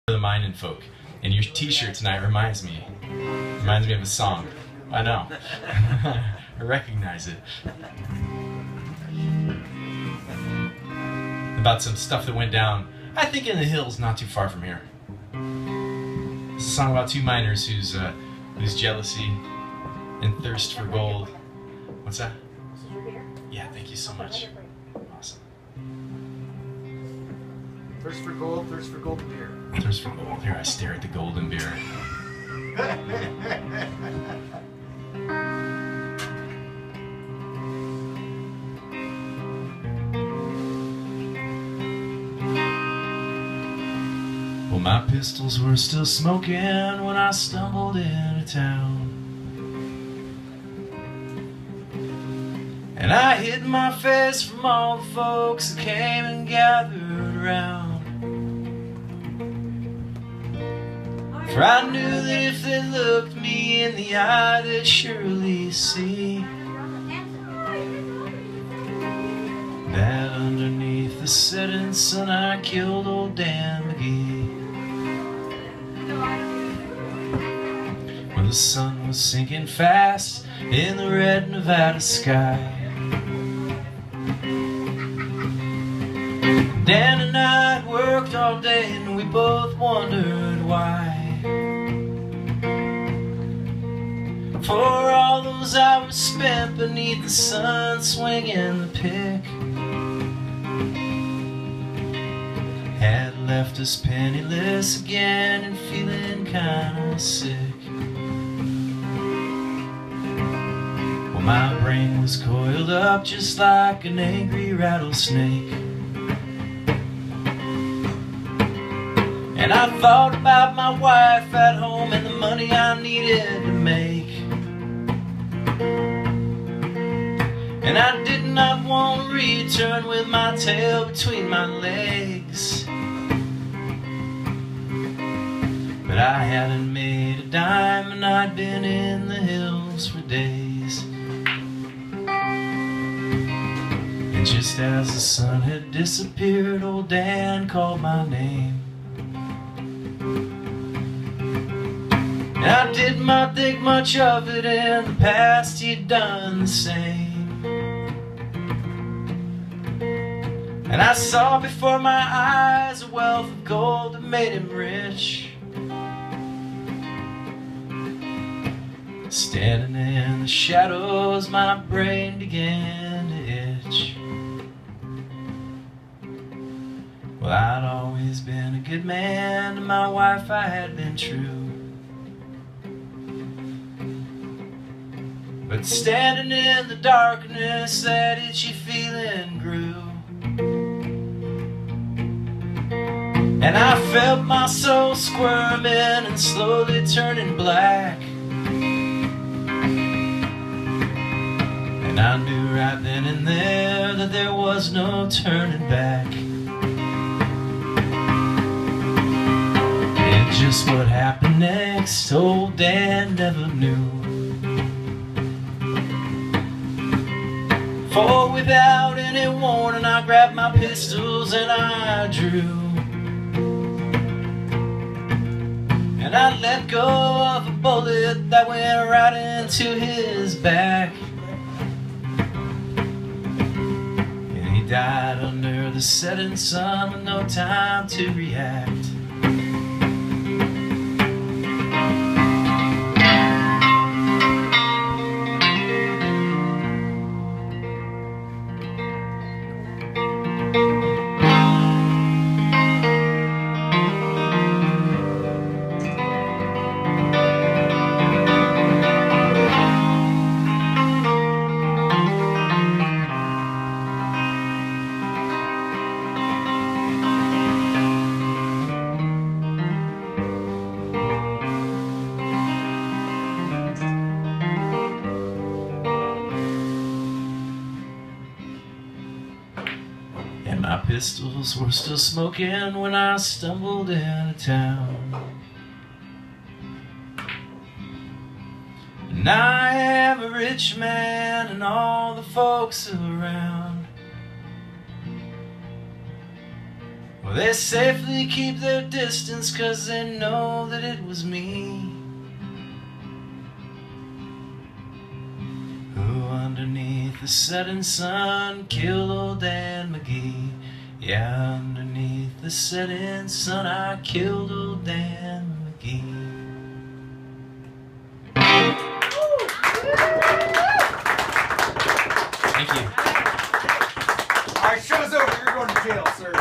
the mining folk, and your t-shirt tonight reminds me of a song. I know. I recognize it. About some stuff that went down, I think, in the hills not too far from here. It's a song about two miners whose jealousy and thirst for gold. What's that? Yeah, thank you so much. Awesome. Thirst for gold and beer. Thirst for gold. Here I stare at the golden beer. Well, my pistols were still smoking when I stumbled into town, and I hid my face from all the folks that came and gathered around. For I knew that if they looked me in the eye, they'd surely see that underneath the setting sun I killed old Dan McGee. When the sun was sinking fast in the red Nevada sky, Dan and I had worked all day and we both wondered why. For all those hours spent beneath the sun swinging the pick had left us penniless again and feeling kinda sick. Well, my brain was coiled up just like an angry rattlesnake, and I thought about my wife at home and the money I needed to make. And I did not want to return with my tail between my legs, but I hadn't made a dime and I'd been in the hills for days. And just as the sun had disappeared, old Dan called my name, and I did not think much of it. In the past he'd done the same, and I saw before my eyes a wealth of gold that made him rich, standing in the shadows my brain began to itch. Well, I'd always been a good man, to my wife I had been true, but standing in the darkness, that itchy feeling grew, and I felt my soul squirming and slowly turning black. And I knew right then and there that there was no turning back. And just what happened next, old Dan never knew. For without any warning, I grabbed my pistols and I drew, and I let go of a bullet that went right into his back, and he died under the setting sun with no time to react. And my pistols were still smoking when I stumbled into town. And I am a rich man and all the folks around Well, they safely keep their distance 'cause they know that it was me who underneath the setting sun killed old Dan McGee. Yeah, underneath the setting sun I killed old Dan McGee. Thank you. Alright, show's over. You're going to jail, sir.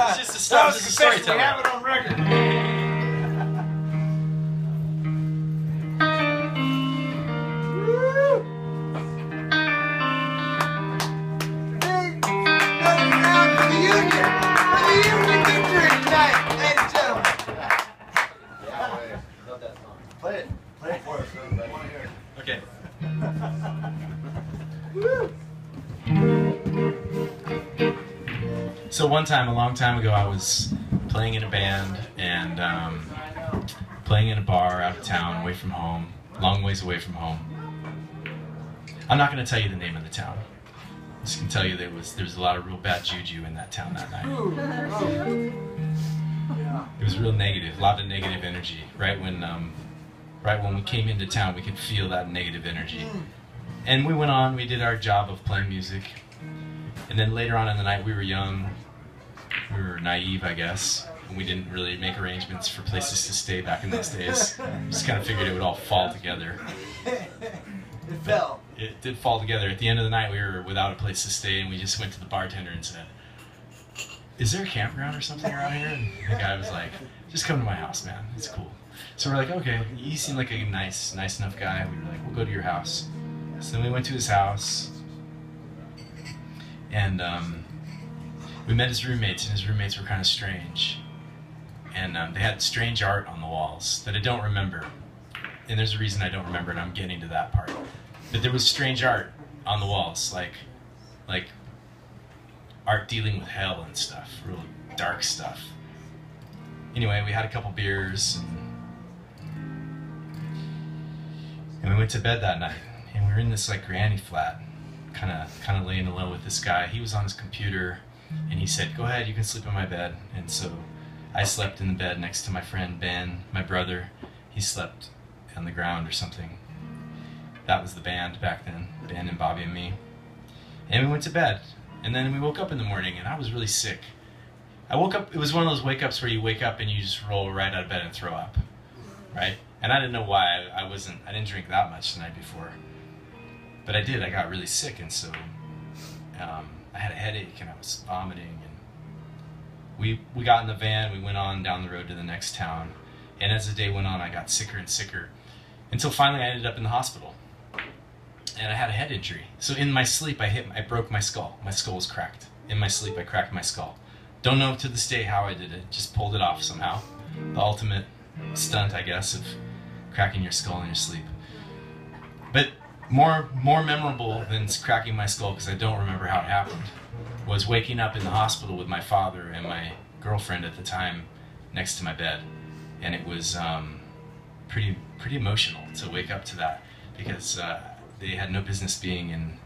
It's just a story. It's a We storyteller. have it on record. Play it for us, everybody. I want to hear it. Okay. So one time, a long time ago, I was playing in a band and playing in a bar out of town, away from home, long ways away from home. I'm not going to tell you the name of the town. I just can tell you there was a lot of real bad juju in that town that night. It was real negative, a lot of negative energy. Right when we came into town, we could feel that negative energy. And we went on, we did our job of playing music. And then later on in the night, we were young, we were naive, I guess, and we didn't really make arrangements for places to stay back in those days. Just kind of figured it would all fall together. It fell. It did fall together. At the end of the night, we were without a place to stay, and we just went to the bartender and said, "Is there a campground or something around here?" And the guy was like, "Just come to my house, man. It's cool." So we're like, "Okay, you seem like a nice enough guy." We were like, "We'll go to your house." So then we went to his house, and we met his roommates, and his roommates were kind of strange. And they had strange art on the walls that I don't remember. And there's a reason I don't remember, and I'm getting to that part. But there was strange art on the walls, like art dealing with hell and stuff, real dark stuff. Anyway, we had a couple beers, and we went to bed that night. And we were in this like granny flat, kind of laying low with this guy. He was on his computer, and he said, "Go ahead, you can sleep in my bed." And so I slept in the bed next to my friend Ben, my brother. He slept on the ground or something. That was the band back then, Ben and Bobby and me. And we went to bed. And then we woke up in the morning, and I was really sick. I woke up, it was one of those wake-ups where you wake up and you just roll right out of bed and throw up, right? And I didn't know why. I didn't drink that much the night before. But I did. I got really sick, and so I had a headache, and I was vomiting. And we got in the van. We went on down the road to the next town. And as the day went on, I got sicker and sicker, until finally I ended up in the hospital. And I had a head injury. So in my sleep, I broke my skull. My skull was cracked. In my sleep, I cracked my skull. Don't know to this day how I did it. Just pulled it off somehow. The ultimate stunt, I guess, of cracking your skull in your sleep. But more memorable than cracking my skull, because I don't remember how it happened, was waking up in the hospital with my father and my girlfriend at the time next to my bed. And it was pretty emotional to wake up to that, because they had no business being in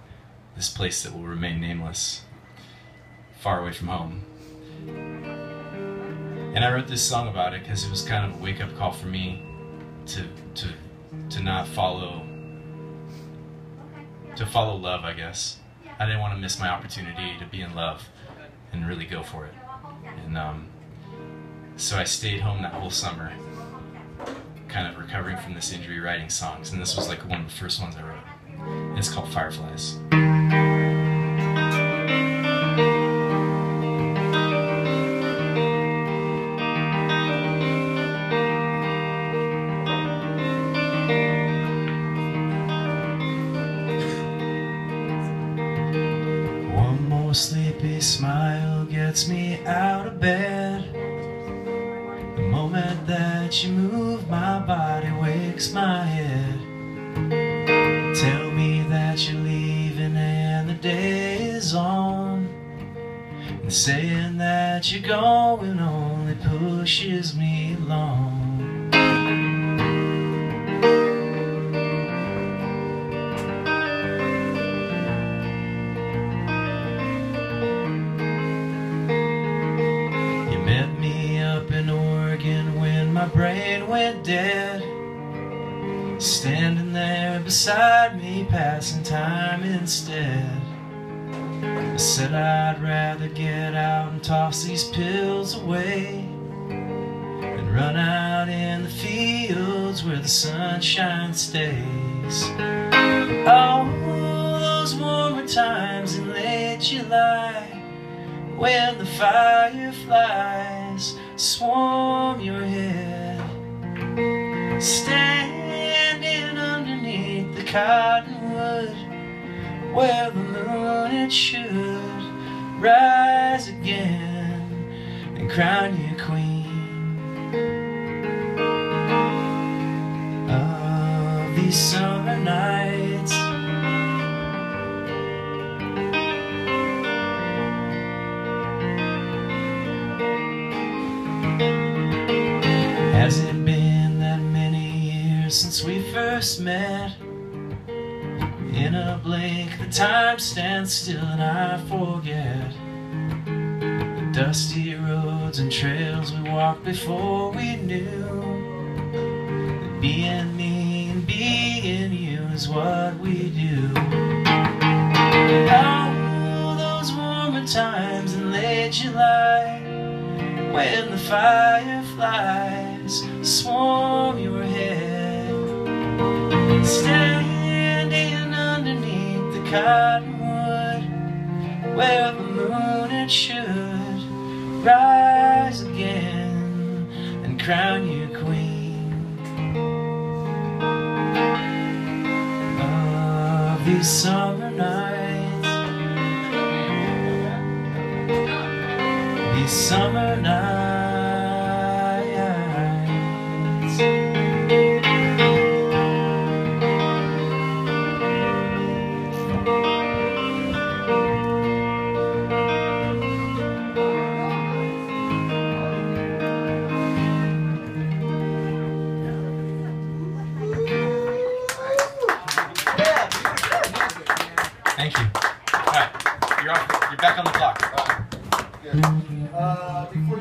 this place that will remain nameless, far away from home. And I wrote this song about it because it was kind of a wake-up call for me to not follow love, I guess. I didn't want to miss my opportunity to be in love and really go for it. And so I stayed home that whole summer, kind of recovering from this injury, writing songs. And this was like one of the first ones I wrote. And it's called Fireflies. One more sleepy smile gets me out of bed. The moment that you move, my body wakes my head. Tell me that you're leaving and the day is on, and saying that you're going only pushes me along. again when my brain went dead. Standing there beside me, passing time instead. I said I'd rather get out and toss these pills away than run out in the fields where the sunshine stays. Oh, those warmer times in late July, when the fireflies swarm your head, standing underneath the cottonwood where the moon it should rise again and crown you queen of these summer nights. Has it been that many years since we first met? In a blink the time stands still and I forget the dusty roads and trails we walked before we knew that being me and being you is what we do. Oh, those warmer times in late July, when the fireflies swarm your head, standing underneath the cottonwood where the moon it should rise again and crown you queen of these summer nights, these summer nights. Thank you. All right, you're back on the clock. Before